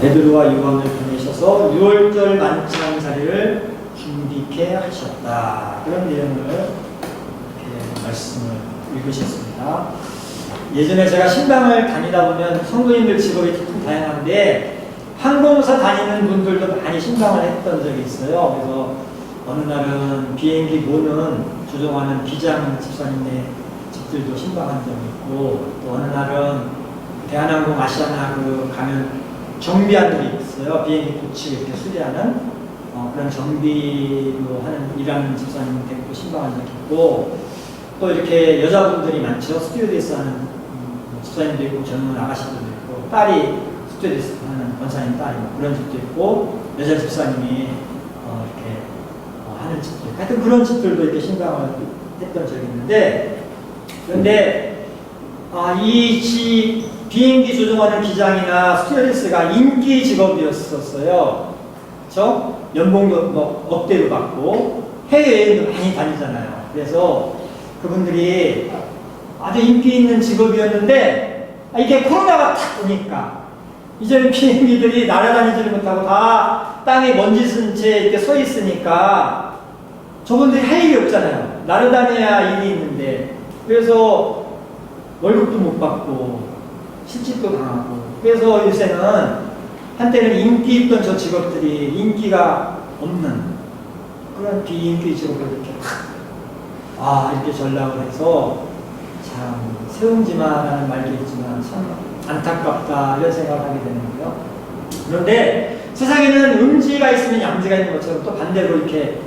베드로와 요한을 보내셔서 6월절 만찬 자리를 준비케 하셨다. 그런 내용을 이렇게 말씀을 읽으셨습니다. 예전에 제가 신방을 다니다 보면 성도님들 직업이 참 다양한데 항공사 다니는 분들도 많이 신방을 했던 적이 있어요. 그래서 어느 날은 비행기 모는 조종하는 기장 집사님의 집들도 신방한 적이 있고, 또 어느 날은 대한항공 아시아나 가면 정비하는 게 있어요. 비행기 고치고 이렇게 수리하는 그런 정비로 일하는 집사님 데리고 신방한 적이 있고, 또 이렇게 여자분들이 많죠. 스튜어디스 하는 집사님도 있고, 젊은 아가씨들도 있고, 딸이 스튜어디스 하는 권사님 딸이 그런 집도 있고, 여자 집사님이 이렇게 하는 집도 있고, 하여튼 그런 집들도 이렇게 신방을 했던 적이 있는데, 그런데 이 비행기 조종하는 기장이나 스튜어디스가 인기 직업이었었어요. 그렇죠? 연봉도 억대로 받고 해외여행도 많이 다니잖아요. 그래서 그분들이 아주 인기 있는 직업이었는데, 이게 코로나가 탁 오니까 이제는 비행기들이 날아다니지를 못하고 다 땅에 먼지 쓴 채 이렇게 서 있으니까 저분들이 할 일이 없잖아요. 날아다녀야 일이 있는데, 그래서 월급도 못 받고 실직도 당하고, 그래서 요새는 한때는 인기 있던 저 직업들이 인기가 없는 그런 비인기 직업을 이렇게 이렇게 전락을 해서 참 세웅지마라는 말도 있지만 참 안타깝다 이런 생각을 하게 되는 거예요. 그런데 세상에는 음지가 있으면 양지가 있는 것처럼 또 반대로 이렇게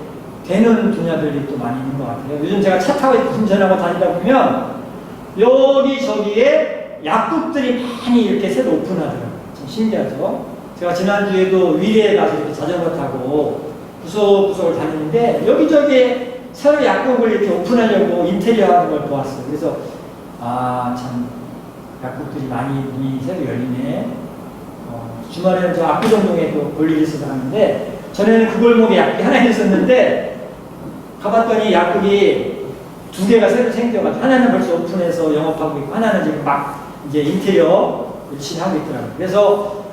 되는 분야들이 또 많이 있는 것 같아요. 요즘 제가 차 타고 운전하고 다니다 보면 여기저기에 약국들이 많이 이렇게 새로 오픈하더라고요. 참 신기하죠? 제가 지난주에도 위례에 가서 이렇게 자전거 타고 구석구석을 다니는데 여기저기에 새로 약국을 이렇게 오픈하려고 인테리어 하는 걸 보았어요. 그래서 참 약국들이 많이 문이 새로 열리네. 주말에는 저 압구정동에도 볼 일이 있어서 가는데, 전에는 그 골목에 약국이 하나 있었는데 가봤더니 약국이 2개가 새로 생겨가지고 하나는 벌써 오픈해서 영업하고 있고, 하나는 지금 막 이제 인테리어 열심히 하고 있더라고요. 그래서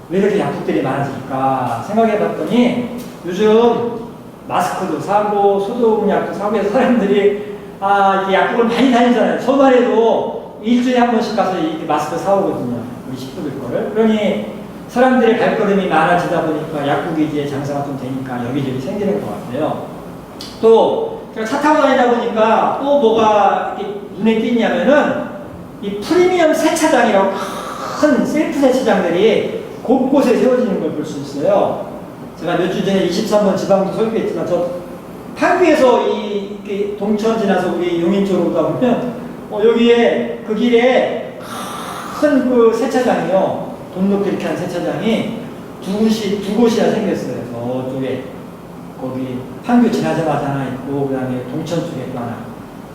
왜 이렇게 약국들이 많아질까 생각해봤더니 요즘 마스크도 사고 소독약도 사고 해서 사람들이 이렇게 약국을 많이 다니잖아요. 저만 해도 일주일에 한 번씩 가서 이렇게 마스크 사오거든요. 우리 식구들 거를. 그러니 사람들의 발걸음이 많아지다 보니까 약국이 이제 장사가 좀 되니까 여기저기 생기는 것 같아요. 또 제가 차 타고 다니다 보니까 또 뭐가 이렇게 눈에 띄냐면은 이 프리미엄 세차장이라고 큰 셀프 세차장들이 곳곳에 세워지는 걸 볼 수 있어요. 제가 몇 주 전에 23번 지방도 설교했지만, 저 판교에서 이렇게 동천 지나서 우리 용인 쪽으로 오다 보면 여기에 그 길에 큰 그 세차장이요, 돈 놓고 이렇게 한 세차장이 두 곳이나 생겼어요. 저쪽에 거기 판교 지나자마자 하나 있고, 그 다음에 동천 쪽에 또 하나.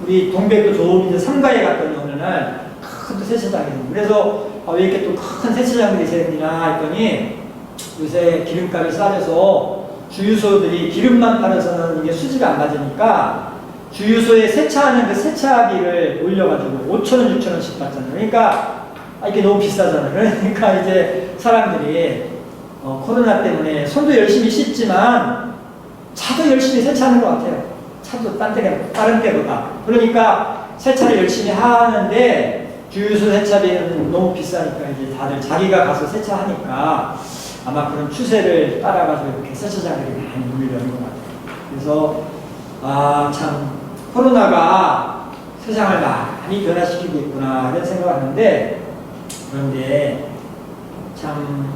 우리 동백도 좀 이제 삼가에 갔더니 어느 날 큰 세차장이 있는. 그래서 왜 이렇게 또 큰 세차장들이 생기나 했더니 요새 기름값이 싸져서 주유소들이 기름만 팔아서는 이게 수지가 안 맞으니까 주유소에 세차하는 그 세차비를 올려가지고 5,000원, 6,000원씩 받잖아요. 그러니까 이게 너무 비싸잖아요. 그러니까 이제 사람들이 코로나 때문에 손도 열심히 씻지만 차도 열심히 세차하는 것 같아요. 차도 다른 때보다. 그러니까 세차를 열심히 하는데 주유소 세차비는 너무 비싸니까 이제 다들 자기가 가서 세차하니까 아마 그런 추세를 따라가지고 이렇게 세차장들이 많이 물려는 것 같아요. 그래서 참 코로나가 세상을 많이 변화시키고 있구나 이런 생각을 하는데, 그런데 참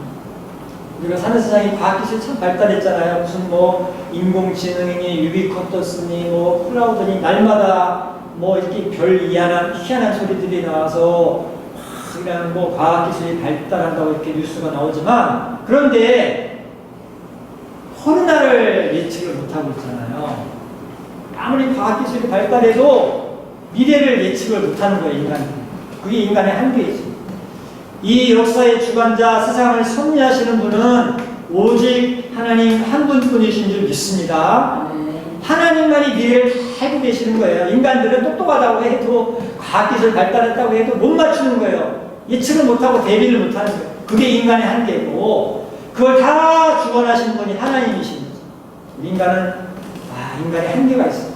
우리가 사는 세상이 과학기술이 참 발달했잖아요. 무슨 인공지능이니 유비쿼터스니 클라우드니 날마다 이렇게 별 희한한 소리들이 나와서 그냥 과학기술이 발달한다고 이렇게 뉴스가 나오지만, 그런데 코로나를 예측을 못하고 있잖아요. 아무리 과학기술이 발달해도 미래를 예측을 못하는 거예요, 인간이. 그게 인간의 한계이죠. 이 역사의 주관자, 세상을 섭리하시는 분은 오직 하나님 한 분뿐이신 줄 믿습니다. 하나님만이 미래를 다 알고 계시는 거예요. 인간들은 똑똑하다고 해도, 과학기술 발달했다고 해도 못 맞추는 거예요. 예측을 못하고 대비를 못하는 거예요. 그게 인간의 한계고 그걸 다 주관하신 분이 하나님이신 거죠. 인간은 인간의 한계가 있어요.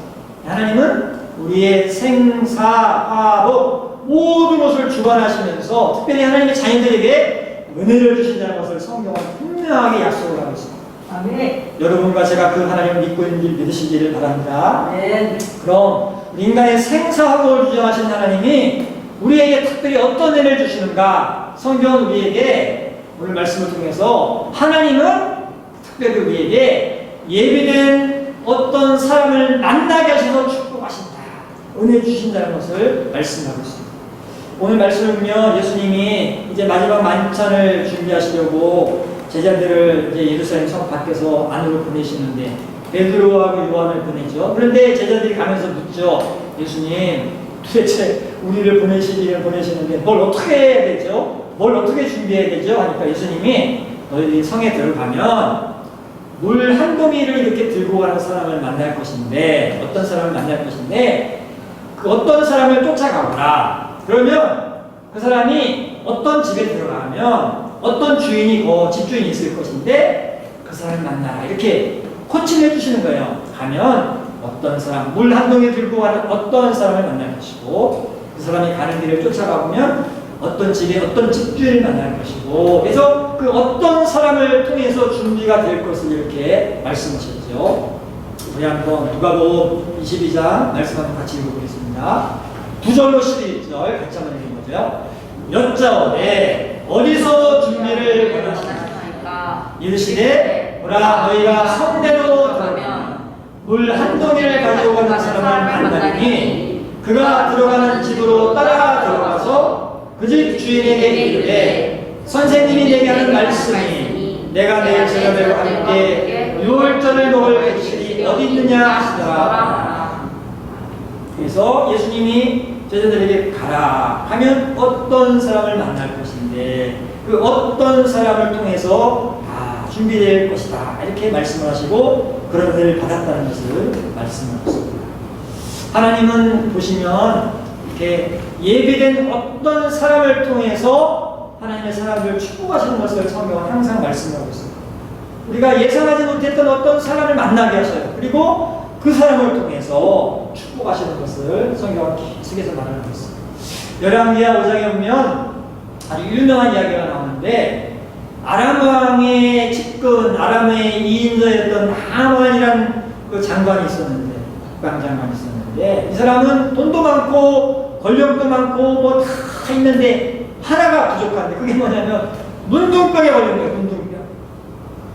하나님은 우리의 생사화복 모든 것을 주관하시면서 특별히 하나님의 자녀들에게 은혜를 주신다는 것을 성경은 분명하게 약속을 하고 있습니다. 아멘. 여러분과 제가 그 하나님을 믿고 있는 줄 믿으시기를 바랍니다. 아멘. 그럼 인간의 생사화복을 주장하신 하나님이 우리에게 특별히 어떤 은혜를 주시는가? 성경은 우리에게 오늘 말씀을 통해서 하나님은 특별히 우리에게 예비된 어떤 사람을 만나게 하셔서 축복하신다, 은혜 주신다는 것을 말씀하고 있습니다. 오늘 말씀을 보면 예수님이 이제 마지막 만찬을 준비하시려고 제자들을 이제 예루살렘 성 밖에서 안으로 보내시는데 베드로하고 요한을 보내죠. 그런데 제자들이 가면서 묻죠. 예수님, 도대체 우리를 보내시는데 뭘 어떻게 해야 되죠? 뭘 어떻게 준비해야 되죠? 하니까 예수님이 너희들이 성에 들어가면 물 한 동이를 이렇게 들고 가는 사람을 만날 것인데, 어떤 사람을 만날 것인데, 그 어떤 사람을 쫓아가거라. 그러면 그 사람이 어떤 집에 들어가면 어떤 주인이 집주인이 있을 것인데 그 사람을 만나라. 이렇게 코칭해 주시는 거예요. 가면 어떤 사람, 물 한 동이 들고 가는 어떤 사람을 만날 것이고, 그 사람이 가는 길을 쫓아가보면 어떤 집에 어떤 집주인을 만날 것이고, 그래서 그 어떤 사람을 통해서 준비가 될 것을 이렇게 말씀하셨죠. 우리 한번 누가복음 22장 말씀 한번 같이 읽어보겠습니다. 9절로 11절 같이 한번 읽어보죠. 여짜오되 어디서 준비를 원하시나이까? 이르시되 보라, 너희가 성대로 들어가면 물 한 동이를 가지고 가는 사람을 만나니 그가 들어가는 집으로 따라 들어가서 그 집 주인에게 이르되 선생님이 내게 하는 말씀이 내가 내일 저녁에 함께 유월절을 먹을 객실이 어디 있느냐 하시더라. 그래서 예수님이 제자들에게 가라 하면 어떤 사람을 만날 것인데 그 어떤 사람을 통해서 준비될 것이다, 이렇게 말씀을 하시고 그런 은혜를 받았다는 것을 말씀하셨습니다. 하나님은 보시면 이렇게 예비된 어떤 사람을 통해서 하나님의 사람들을 축복하시는 것을 성경은 항상 말씀하고 있습니다. 우리가 예상하지 못했던 어떤 사람을 만나게 하셔요. 그리고 그 사람을 통해서 축복하시는 것을 성경은 계속해서 말하고 있습니다. 열왕기하 5장에 보면 아주 유명한 이야기가 나오는데, 아람 왕의 측근, 아람의 2인자였던 나만이라는 그 장관이 있었는데, 국방장관이 있었는데, 이 사람은 돈도 많고 권력도 많고 뭐 다 있는데 하나가 부족한데, 그게 뭐냐면 문둥병에 걸린 거예요. 문둥병.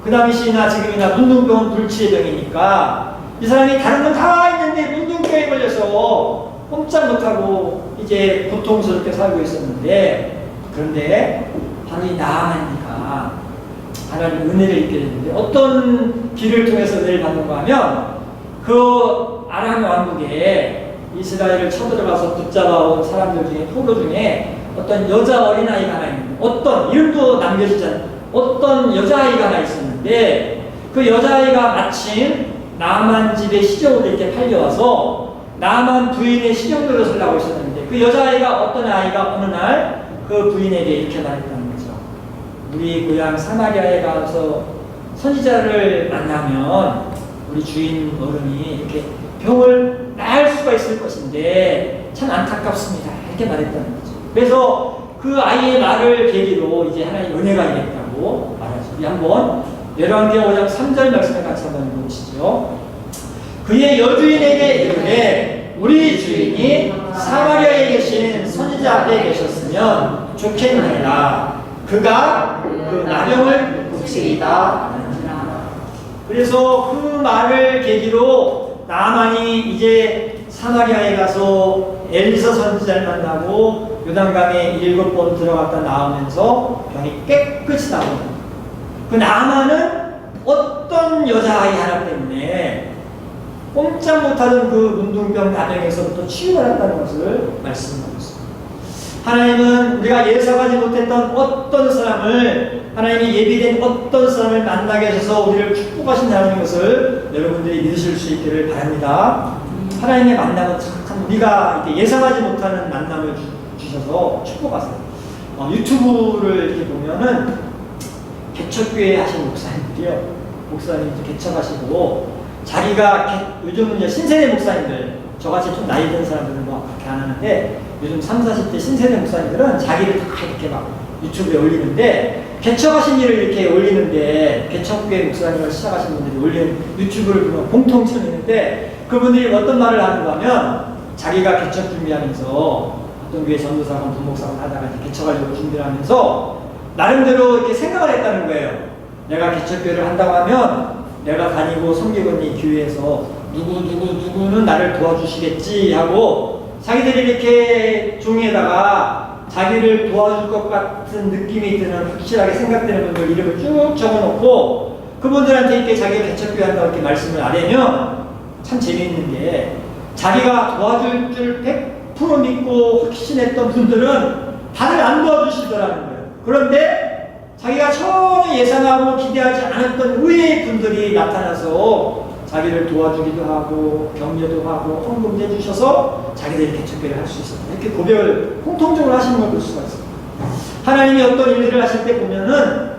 그 당시나 지금이나 문둥병은 불치의 병이니까 이 사람이 다른 건 다 있는데 문둥병에 걸려서 꼼짝 못하고 이제 고통스럽게 살고 있었는데, 그런데 바로 이 나아만이니까 하나님 은혜를 입게 됐는데, 어떤 길을 통해서 은혜를 받는가 하면 그 아람 왕국에 이스라엘을 쳐들어가서 붙잡아온 사람들 중에, 포로 중에 어떤 여자 어린아이가 하나 있는데, 어떤 이름도 남겨지잖아요. 어떤 여자아이가 하나 있었는데 그 여자아이가 마침 나만 집에 시적으로 이렇게 팔려와서 나만 부인의 시종대로 살라고 있었는데, 그 여자아이가 어떤 아이가 어느 날 그 부인에게 이렇게 말했다는 거죠. 우리 고향 사마리아에 가서 선지자를 만나면 우리 주인 어른이 이렇게 병을 나을 수가 있을 것인데 참 안타깝습니다, 이렇게 말했다는 거죠. 그래서 그 아이의 말을 계기로 이제 하나님 은혜가 임했다고 말하죠. 우리 한번 열왕기하 5장 3절 말씀을 같이 한번 읽어보시죠. 그의 여주인에게 이르되 우리 주인이 사마리아에 계신 선지자 앞에 계셨으면 좋겠느니라. 그가 그 나병을 고치리다. 그래서 그 말을 계기로 나만이 이제 사마리아에 가서 엘리사 선지자를 만나고 요단강에 7번 들어갔다 나오면서 병이 깨끗이 나옵니다. 그 나만은 어떤 여자아이 하나 때문에 꼼짝 못하던 그 문둥병 나병에서부터 치유받았다는 것을 말씀하고 있습니다. 하나님은 우리가 예상하지 못했던 어떤 사람을, 하나님이 예비된 어떤 사람을 만나게 하셔서 우리를 축복하신다는 것을 여러분들이 믿으실 수 있기를 바랍니다. 하나님의 만남은 참 우리가 예상하지 못하는 만남을 주셔서 축복하세요. 유튜브를 이렇게 보면은 개척교회 하신 목사님들이요. 목사님도 개척하시고 자기가 요즘은 이제 신세대 목사님들 저같이 좀 나이 든 사람들은 뭐 그렇게 안 하는데 요즘 30, 40대 신세대 목사님들은 자기를 다 이렇게 막 유튜브에 올리는데 개척하신 일을 이렇게 올리는데 개척교회 목사님을 시작하신 분들이 올리는 유튜브를 보면 공통점이 있는데 그분들이 어떤 말을 하는가 하면 자기가 개척 준비하면서 어떤 교회 전도사건 부목사건 하다가 이제 개척하려고 준비를 하면서 나름대로 이렇게 생각을 했다는 거예요. 내가 개척교회를 한다고 하면 내가 다니고 섬기고 있는 이 교회에서 누구는 나를 도와주시겠지 하고 자기들이 이렇게 종이에다가 자기를 도와줄 것 같은 느낌이 드는 확실하게 생각되는 분들 이름을 쭉 적어놓고 그분들한테 이렇게 자기가 개척교회 한다고 이렇게 말씀을 안 하면 참 재미있는 게 자기가 도와줄 줄 100% 믿고 확신했던 분들은 다들 안 도와주시더라는 거예요. 그런데 자기가 전혀 예상하고 기대하지 않았던 의외의 분들이 나타나서 자기를 도와주기도 하고 격려도 하고 헌금도 해주셔서 자기들이 개척교회를 할 수 있었다. 이렇게 고백을 공통적으로 하시는 걸 볼 수가 있습니다. 하나님이 어떤 일들을 하실 때 보면은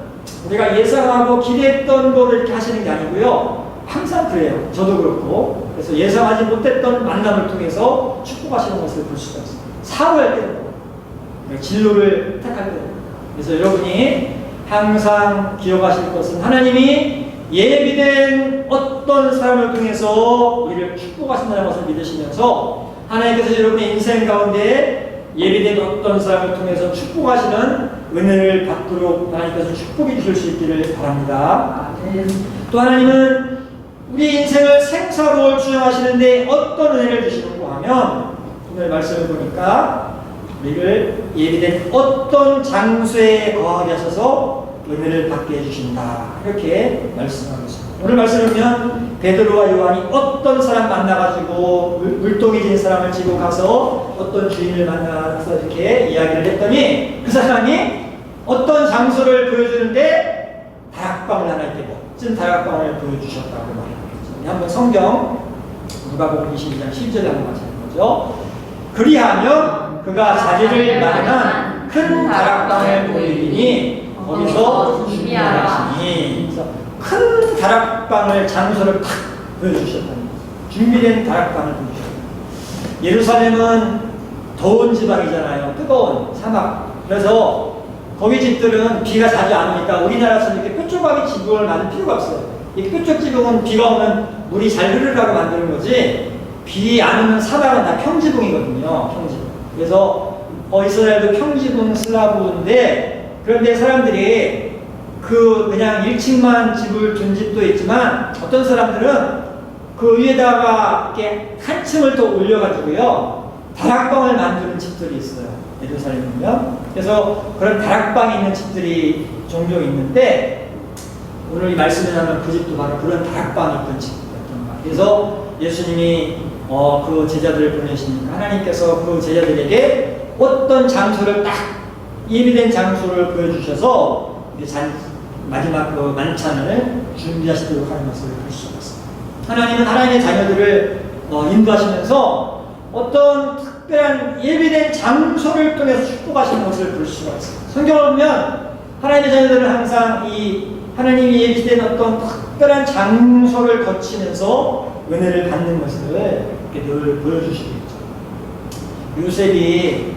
우리가 예상하고 기대했던 거를 이렇게 하시는 게 아니고요. 항상 그래요. 저도 그렇고. 그래서 예상하지 못했던 만남을 통해서 축복하시는 것을 볼 수가 있습니다. 사고할 때도 진로를 택할 때도. 그래서 여러분이 항상 기억하실 것은 하나님이 예비된 어떤 사람을 통해서 우리를 축복하신다는 것을 믿으시면서 하나님께서 여러분의 인생 가운데 예비된 어떤 사람을 통해서 축복하시는 은혜를 받도록 하나님께서 축복해 주실 수 있기를 바랍니다. 또 하나님은 우리 인생을 생사로울 주장하시는데 어떤 은혜를 주시는가 하면 오늘 말씀을 보니까 우리를 예비된 어떤 장소에 거하게 하셔서 은혜를 받게 해주신다. 이렇게 말씀하고 있습니다. 오늘 말씀을 보면 베드로와 요한이 어떤 사람 만나가지고 물동이 진 사람을 지고 가서 어떤 주인을 만나서 이렇게 이야기를 했더니 그 사람이 어떤 장소를 보여주는데 다락방을 하나 이렇게 멋진 다락방을 보여주셨다고 말합니다. 한번 성경 누가복음 22장 10절에 한번 마치는 거죠. 그리하면 그가 자리를 마련한 큰 다락방을 보이리니 거기서 준비하시니 그래서 큰 다락방을 장소를 탁 보여주셨다는 거예요. 준비된 다락방을 보여주셨다. 예루살렘은 더운 지방이잖아요. 뜨거운 사막. 그래서 거기 집들은 비가 자주 안 오니까 우리나라에서 이렇게 뾰족하게 지붕을 만들 필요가 없어요. 이 뾰족 지붕은 비가 오면 물이 잘 흐르라고 만드는 거지 비 안 오는 사막은 다 평지붕이거든요. 평지붕. 그래서 이스라엘도 평지붕 슬라브인데 그런데 사람들이 그냥 1층만 집을 둔 집도 있지만 어떤 사람들은 그 위에다가 이렇게 한 층을 더 올려가지고요 다락방을 만드는 집들이 있어요. 예루살렘이면. 그래서 그런 다락방이 있는 집들이 종종 있는데 오늘 이 말씀에 나오는 그 집도 바로 그런 다락방이 있던 집이었던 거예요. 그래서 예수님이 그 제자들을 보내시니까 하나님께서 그 제자들에게 어떤 장소를 딱 예비된 장소를 보여주셔서 마지막 그 만찬을 준비하시도록 하는 것을 볼 수가 있습니다. 하나님은 하나님의 자녀들을 인도하시면서 어떤 특별한 예비된 장소를 통해서 축복하시는 것을 볼 수가 있습니다. 성경을 보면 하나님의 자녀들은 항상 이 하나님이 예비된 어떤 특별한 장소를 거치면서 은혜를 받는 것을 이렇게 늘 보여주시고 있죠. 요셉이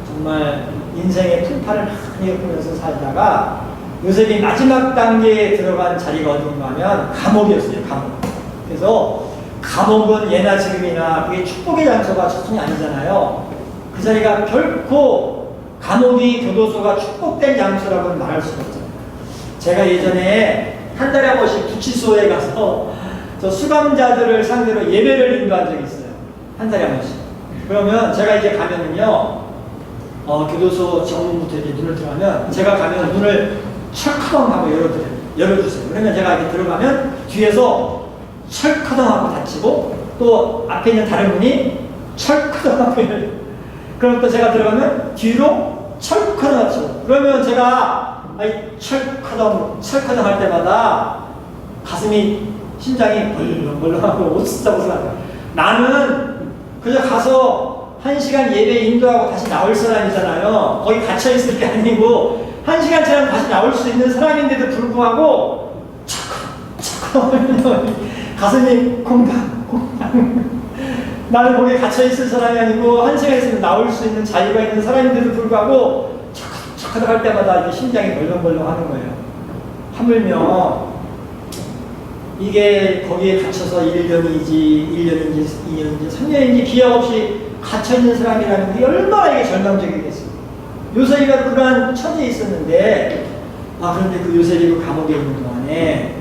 정말 인생의 풍파를 많이 겪으면서 살다가 요셉이 마지막 단계에 들어간 자리가 어딘가 하면 감옥이었어요. 감옥. 그래서 감옥은 예나 지금이나 그게 축복의 장소가 전혀 아니잖아요. 그 자리가 결코 감옥이 교도소가 축복된 장소라고는 말할 수가 없잖아요. 제가 예전에 한 달에 한 번씩 구치소에 가서 저 수감자들을 상대로 예배를 인도한 적이 있어요. 한 달에 한 번씩. 그러면 제가 이제 가면은요 교도소 정문부터 이렇게 눈을 들어가면 제가 가면 문을 철커덩 하고 열어주세요. 그러면 제가 이렇게 들어가면 뒤에서 철커덩 하고 닫히고 또 앞에 있는 다른 문이 철커덩 하고 열려요. 그럼 또 제가 들어가면 뒤로 철커덩 닫히고 그러면 제가 철커덩 할 때마다 가슴이 심장이 벌렁벌렁하고 오슬오슬하고 나는 그냥 가서 1시간 예배 인도하고 다시 나올 사람이잖아요. 거기 갇혀있을 게 아니고 1시간처럼 다시 나올 수 있는 사람인데도 불구하고 가슴이 콩닥 나는 거기에 갇혀있을 사람이 아니고 1시간 있으면 나올 수 있는 자유가 있는 사람인데도 불구하고 착하다 할 때마다 이게 심장이 벌렁벌렁 하는 거예요. 하물며 이게 거기에 갇혀서 1년인지 1년인지 2년인지 3년인지 기약 없이 갇혀있는 사람이라는 게 얼마나 이게 절망적이겠어요. 요셉이가 그러한 처지에 있었는데 그런데 그 요셉이 그 감옥에 있는 동안에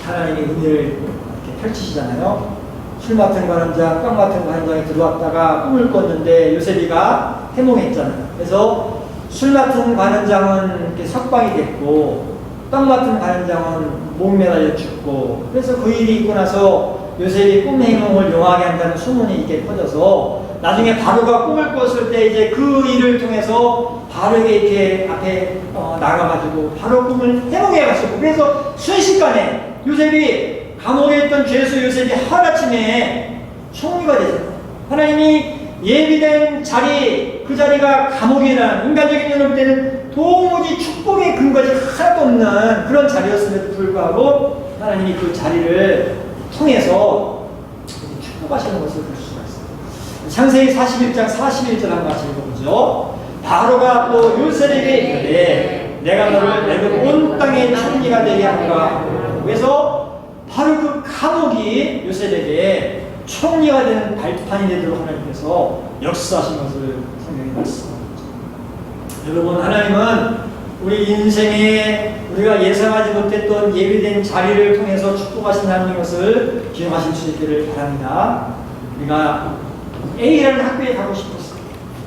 하나님의 은혜를 이렇게 펼치시잖아요. 술 맡은 관원장, 빵 맡은 관원장이 들어왔다가 꿈을 꿨는데 요셉이가 해몽했잖아요. 그래서 술 맡은 관원장은 이렇게 석방이 됐고 빵 맡은 관원장은 목 매달려 죽고, 그래서 그 일이 있고 나서 요셉이 꿈 해몽을 용하게 한다는 소문이 이렇게 퍼져서 나중에 바로가 꿈을 꿨을 때 이제 그 일을 통해서 바로에게 이렇게 앞에 나가가지고 바로 꿈을 해몽해 가시고, 그래서 순식간에 요셉이 감옥에 있던 죄수 요셉이 하루아침에 총리가 되잖아요. 하나님이 예비된 자리, 그 자리가 감옥이라는 인간적인 눈으로 볼 때는 도무지 축복의 근거지 하나도 없는 그런 자리였음에도 불구하고 하나님이 그 자리를 통해서 축복하시는 것을 볼 수가 있어요. 창세기 41장 41절 한 말씀 읽어보죠. 바로가 또 요셉에게 이르되 내가 너를 내가 온 땅의 총리가 되게 하노라. 그래서 바로 그 감옥이 요셉에게 총리가 되는 발판이 되도록 하나님께서 역사하신 것을 성경에 말씀합니다. 여러분, 하나님은 우리 인생에 우리가 예상하지 못했던 예비된 자리를 통해서 축복하신 하나님의 것을 기억하실 수 있기를 바랍니다. 우리가 A라는 학교에 가고 싶었어요.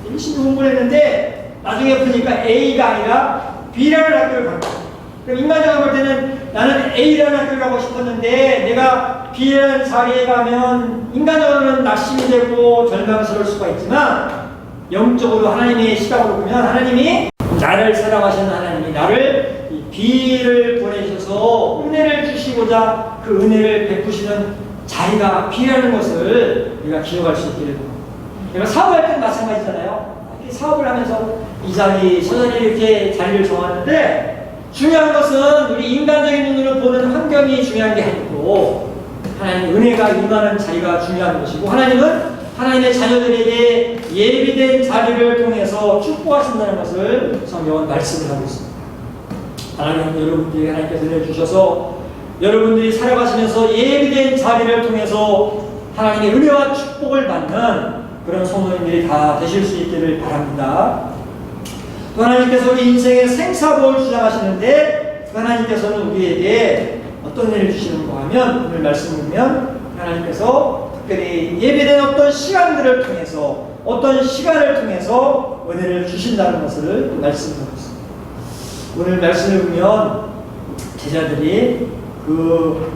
열심히 공부를 했는데 나중에 보니까 A가 아니라 B라는 학교를 간 거예요. 그럼 인간적으로 볼 때는 나는 A라는 학교를 가고 싶었는데 내가 B라는 자리에 가면 인간적으로는 낙심이 되고 절망스러울 수가 있지만 영적으로 하나님의 시각으로 보면 하나님이 나를 사랑하시는 하나님이 나를 B를 보내셔서 은혜를 주시고자 그 은혜를 베푸시는 자리가 B라는 것을 우리가 기억할 수 있기를 바랍니다. 내가 사업할 때는 마찬가지잖아요. 이렇게 사업을 하면서 이 자리, 저 자리 이렇게 자리를 정하는데 중요한 것은 우리 인간적인 눈으로 보는 환경이 중요한 게 아니고 하나님의 은혜가 임하는 자리가 중요한 것이고 하나님은 하나님의 자녀들에게 예비된 자리를 통해서 축복하신다는 것을 성경은 말씀을 하고 있습니다. 하나님 여러분들에게 하나님께서 은혜 주셔서 여러분들이 살아가시면서 예비된 자리를 통해서 하나님의 은혜와 축복을 받는 그런 성도님들이 다 되실 수 있기를 바랍니다. 또 하나님께서 우리 인생의 생사복을 주장하시는데 하나님께서는 우리에게 어떤 은혜를 주시는가 하면 오늘 말씀을 보면 하나님께서 특별히 예배된 어떤 시간들을 통해서 어떤 시간을 통해서 은혜를 주신다는 것을 말씀하고 있습니다. 오늘 말씀을 보면 제자들이 그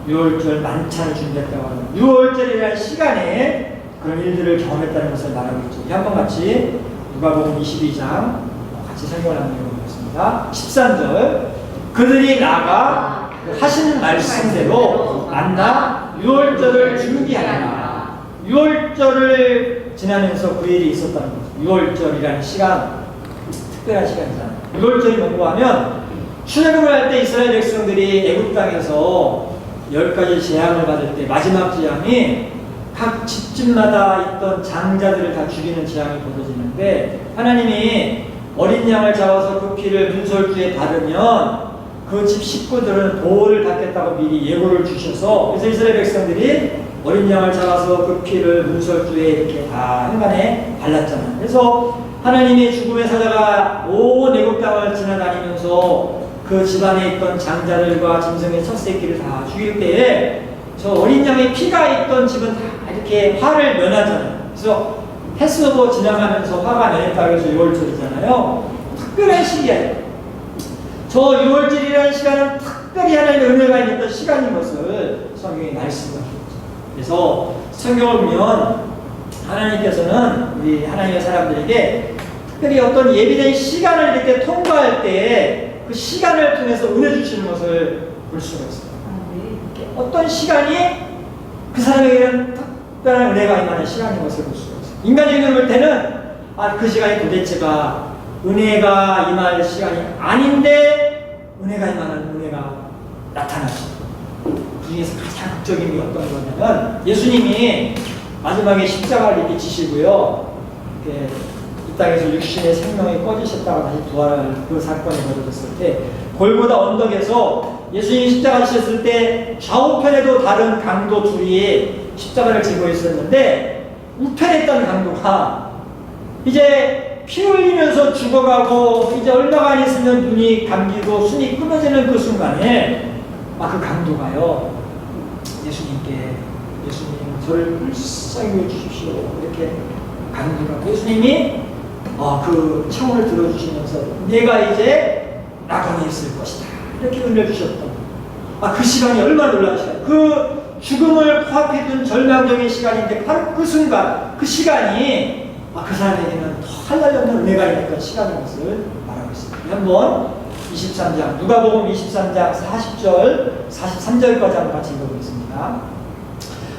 6월절 만찬을 준비했다고 하는 6월절이라는 시간에 그런 일들을 경험했다는 것을 말하고 있죠. 한번 같이 누가복음 22장 같이 설명을 한번 읽어보겠습니다. 13절 그들이 나가 하신 말씀대로 만나 6월절을 준비하니라. 6월절을 지나면서 그 일이 있었다는 거죠. 6월절이라는 시간, 특별한 시간이잖아요. 6월절이 뭔고 하면 출애굽을 할 때 이스라엘 백성들이 애굽 땅에서 10가지 재앙을 받을 때 마지막 재앙이 각 집집마다 있던 장자들을 다 죽이는 재앙이 벌어지는데 하나님이 어린 양을 잡아서 그 피를 문설주에 바르면 그 집 식구들은 보호를 받겠다고 미리 예고를 주셔서 그래서 이스라엘 백성들이 어린 양을 잡아서 그 피를 문설주에 이렇게 다 한간에 발랐잖아요. 그래서 하나님의 죽음의 사자가 온 애굽 땅을 지나다니면서 그 집안에 있던 장자들과 짐승의 첫 새끼를 다 죽일 때에 저 어린 양의 피가 있던 집은 다 이렇게 화를 면하잖아요. 그래서 패스오버 지나가면서 화가 면했다고 해서 6월절이잖아요. 특별한 시기예요. 저 6월절이라는 시간은 특별히 하나님의 은혜가 있는 시간인 것을 성경이 말씀하십니다. 그래서 성경을 보면 하나님께서는 우리 하나님의 사람들에게 특별히 어떤 예비된 시간을 이렇게 통과할 때 그 시간을 통해서 은혜 주시는 것을 볼 수가 있습니다. 어떤 시간이 그 사람에게는 특별한 은혜가 임하는 시간인 것을 볼 수가 있습니다. 인간적으로 볼 때는 그 시간이 도대체가 은혜가 임할 시간이 아닌데 은혜가 임하는 은혜가 나타났어요. 그 중에서 가장 극적인 게 어떤 거냐면 예수님이 마지막에 십자가를 이렇게 지시고요. 이렇게 이 땅에서 육신의 생명이 꺼지셨다가 다시 부활할 그 사건이 벌어졌을 때 골고다 언덕에서 예수님이 십자가 지셨을 때 좌우편에도 다른 강도 둘이 십자가를 지고 있었는데 우편에 있던 강도가 이제 피 흘리면서 죽어가고 이제 얼마가 안 있으면 눈이 감기고 숨이 끊어지는 그 순간에 그 강도가요 예수님께 예수님 저를 불쌍히 여주십시오 이렇게 강도가 예수님이 그 청혼을 들어주시면서 내가 이제 낙원에 있을 것이다 이렇게 은혜를 주셨던 그 시간이 얼마나 놀라운 시간 그 죽음을 코앞에 둔 절망적인 시간인데 바로 그 순간 그 시간이 그 사람에게는 더 한달없는 은혜가 있는 시간인 것을 말하고 있습니다. 한번 23장 누가복음 23장 40절 43절까지 한번 같이 읽어보겠습니다.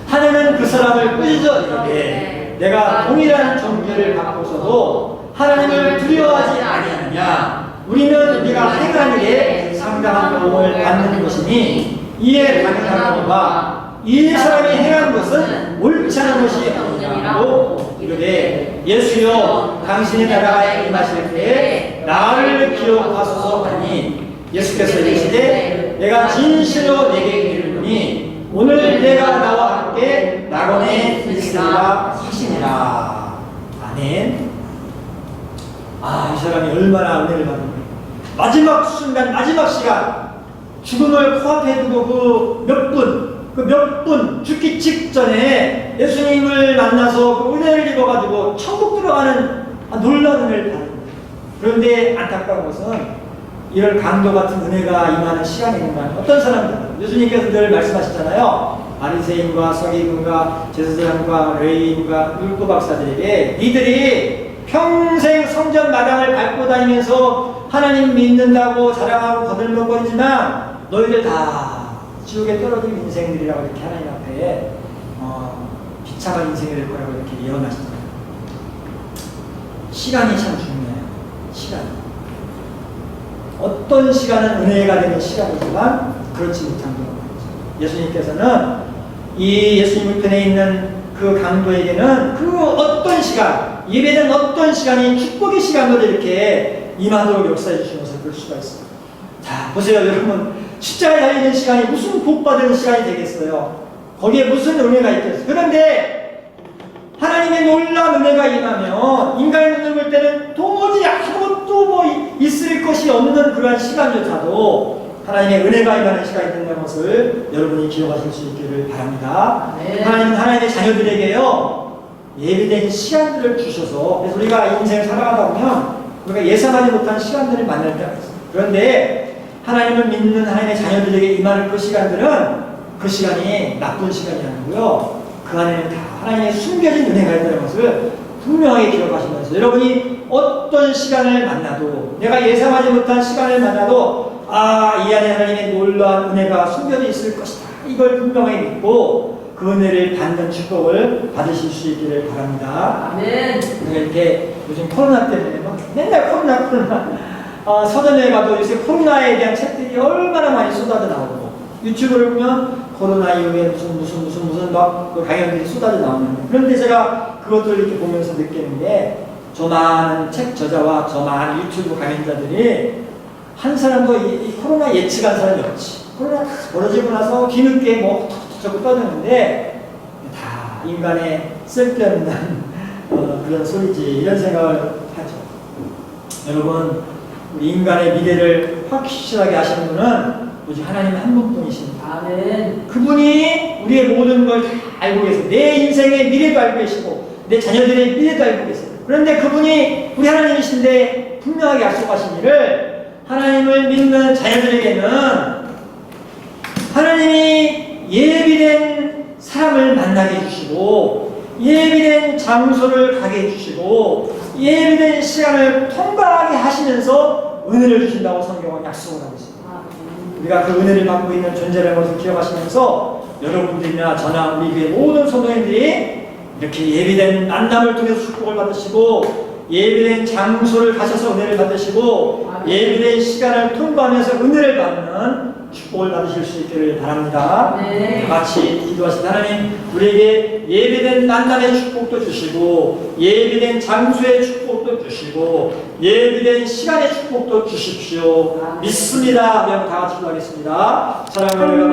하나님은 그 사람을 꾸짖어 이르되 내가 동일한 종교를 갖고서도 하나님을 두려워하지 아니하느냐 우리는 네가 행한 일에 상당한 도움을 받는 것이니 이에 당연하거니와 이 사람이 행한 것은 옳지 않은 것이 아니냐고 이르되 예수여 당신의 나라가 임하실 때에 나를 기억하소서 하니 예수께서 이르시되 내가 진실로 내게 이르노니 오늘 내가 나와 함께 낙원에 있으리라 하시니라. 아멘. 이 사람이 얼마나 은혜를 받는 마지막 순간 마지막 시간 죽음을 코앞에 두고 그 몇 분 죽기 직전에 예수님을 만나서 그 은혜를 입어가지고 천국 들어가는 놀라운 은혜를 받는 거예요. 그런데 안타까운 것은 이런 강도 같은 은혜가 임하는 시간이 있는 거 아니에요. 어떤 사람들은 예수님께서 늘 말씀하셨잖아요. 바리새인과 서기관과 제사장과 레위인과 율법 박사들에게 니들이 평생 성전 마당을 밟고 다니면서 하나님 믿는다고 자랑하고 거들먹거리지만 너희들 다 지옥에 떨어진 인생들이라고 이렇게 하나님 앞에 비참한 인생이 될 거라고 이렇게 예언하시잖아요. 시간이 참 중요해요. 시간. 어떤 시간은 은혜가 되는 시간이지만 그렇지 못한 경우가 있죠. 예수님께서는 이 예수님 우편에 있는 그 강도에게는 그 어떤 시간, 예배된 어떤 시간이 축복의 시간으로 이렇게 임하도록 역사해 주신 것을 볼 수가 있어요. 자, 보세요, 여러분. 십자가에 달리는 시간이 무슨 복받는 시간이 되겠어요? 거기에 무슨 은혜가 있겠어요? 그런데 하나님의 놀라운 은혜가 임하면 인간의 눈을 볼 때는 도무지 아무것도 있을 것이 없는 그러한 시간조차도 하나님의 은혜가 임하는 시간이 된다는 것을 여러분이 기억하실 수 있기를 바랍니다. 네. 하나님은 하나님의 자녀들에게요 예비된 시간들을 주셔서 그래서 우리가 인생을 살아가다 보면 우리가 예상하지 못한 시간들을 만날 때가 있어요. 그런데 하나님을 믿는 하나님의 자녀들에게 임하는 그 시간들은 그 시간이 나쁜 시간이 아니고요. 그 안에는 다 하나님의 숨겨진 은혜가 있다는 것을 분명하게 기억하시면서 여러분이 어떤 시간을 만나도 내가 예상하지 못한 시간을 만나도 이 안에 하나님의 놀라운 은혜가 숨겨져 있을 것이다. 이걸 분명히 믿고 그 은혜를 받는 축복을 받으실 수 있기를 바랍니다. 아멘. 이렇게 요즘 코로나 때문에 맨날 코로나 서점에 가도 요새 코로나에 대한 책들이 얼마나 많이 쏟아져 나오고 유튜브를 보면 코로나 이후에 무슨 그 강연들이 쏟아져 나오는데 그런데 제가 그것들을 이렇게 보면서 느끼는 게 저 많은 책 저자와 저 많은 유튜브 강연자들이 한 사람도 이 코로나 예측한 사람이 없지. 코로나 다 벌어지고 나서 뒤늦게 저거 떠드는데 다 인간의 쓸데없는 그런 소리지 이런 생각을 하죠. 여러분 우리 인간의 미래를 확실하게 아시는 분은 오직 하나님 한 분뿐이십니다. 아멘. 그분이 우리의 모든 걸 다 알고 계세요. 내 인생의 미래도 알고 계시고 내 자녀들의 미래도 알고 계세요. 그런데 그분이 우리 하나님이신데 분명하게 약속하신 일을 하나님을 믿는 자녀들에게는 하나님이 예비된 사람을 만나게 해주시고 예비된 장소를 가게 해주시고 예비된 시간을 통과하게 하시면서 은혜를 주신다고 성경은 약속을 하고 있습니다. 우리가 그 은혜를 받고 있는 존재라는 것을 기억하시면서 여러분들이나 저나 우리 교회 모든 성도님들이 이렇게 예비된 만남을 통해서 축복을 받으시고 예비된 장소를 가셔서 은혜를 받으시고 예비된 시간을 통과하면서 은혜를 받는 축복을 받으실 수 있기를 바랍니다. 네. 같이 기도하신 하나님, 우리에게 예비된 만남의 축복도 주시고 예비된 장소의 축복도 주시고 예비된 시간의 축복도 주십시오. 믿습니다. 우리 한번 다 같이 기도하겠습니다. 사랑하는